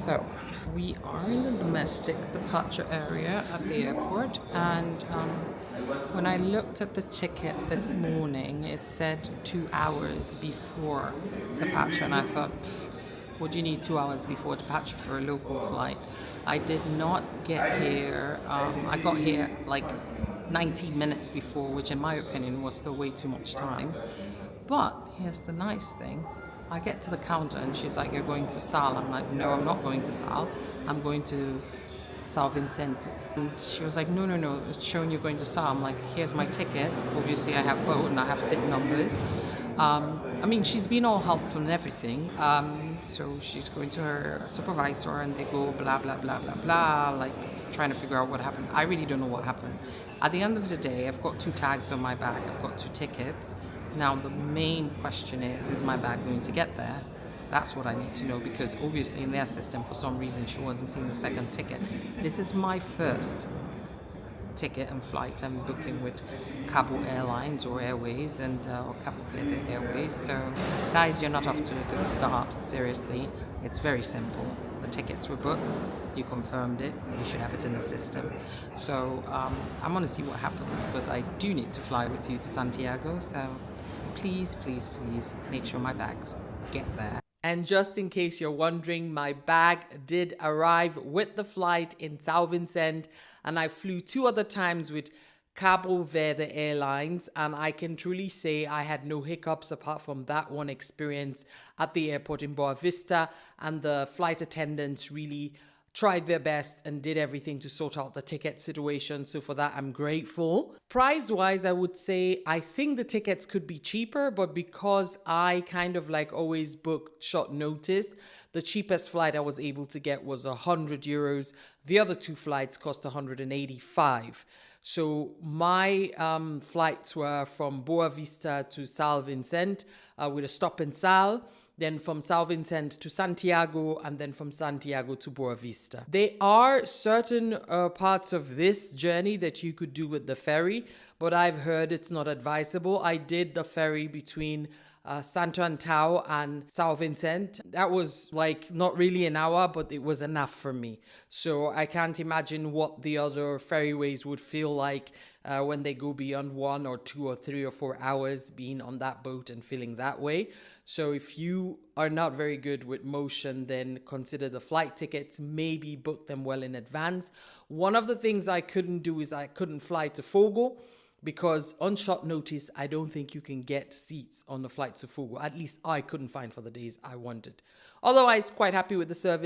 So, we are in the domestic departure area at the airport, and when I looked at the ticket this morning, it said 2 hours before departure, and I thought, what do you need 2 hours before departure for a local flight? I did not get here, I got here like 90 minutes before, which in my opinion was still way too much time. But here's the nice thing. I get to the counter and she's like, "You're going to Sal." I'm like, "No, I'm not going to Sal. I'm going to Sao Vicente." And she was like, "No, no, no. It's showing you're going to Sal." I'm like, "Here's my ticket. Obviously, I have both and I have seat numbers." I mean, she's been all helpful and everything. So she's going to her supervisor and they go blah, blah, blah, blah, blah, like trying to figure out what happened. I really don't know what happened. At the end of the day, I've got 2 tags on my bag, I've got 2 tickets. Now, the main question is my bag going to get there? That's what I need to know because obviously in their system, for some reason, she wasn't seeing the second ticket. This is my first ticket and flight I'm booking with Cabo Airlines or Airways or Cabo Verde Airways. So, guys, you're not off to a good start. Seriously, it's very simple. The tickets were booked. You confirmed it. You should have it in the system. So I'm going to see what happens because I do need to fly with you to Santiago. So please, please, please make sure my bags get there. And just in case you're wondering, my bag did arrive with the flight in Sao Vicente, and I flew 2 other times with Cabo Verde Airlines, and I can truly say I had no hiccups apart from that one experience at the airport in Boa Vista, and the flight attendants really tried their best and did everything to sort out the ticket situation. So for that, I'm grateful. Price-wise, I would say I think the tickets could be cheaper, but because I kind of like always book short notice, the cheapest flight I was able to get was €100. The other 2 flights cost 185. So my flights were from Boa Vista to Sao Vicente with a stop in Sal, then from Sao Vicente to Santiago, and then from Santiago to Boa Vista. There are certain parts of this journey that you could do with the ferry, but I've heard it's not advisable. I did the ferry between Santo Antão and Sao Vicente. That was like not really an hour, but it was enough for me. So I can't imagine what the other ferryways would feel like when they go beyond 1 or 2 or 3 or 4 hours being on that boat and feeling that way. So if you are not very good with motion, then consider the flight tickets, maybe book them well in advance. One of the things I couldn't do is I couldn't fly to Fogo, because on short notice, I don't think you can get seats on the flight to Fogo. At least I couldn't find for the days I wanted. Otherwise, quite happy with the service.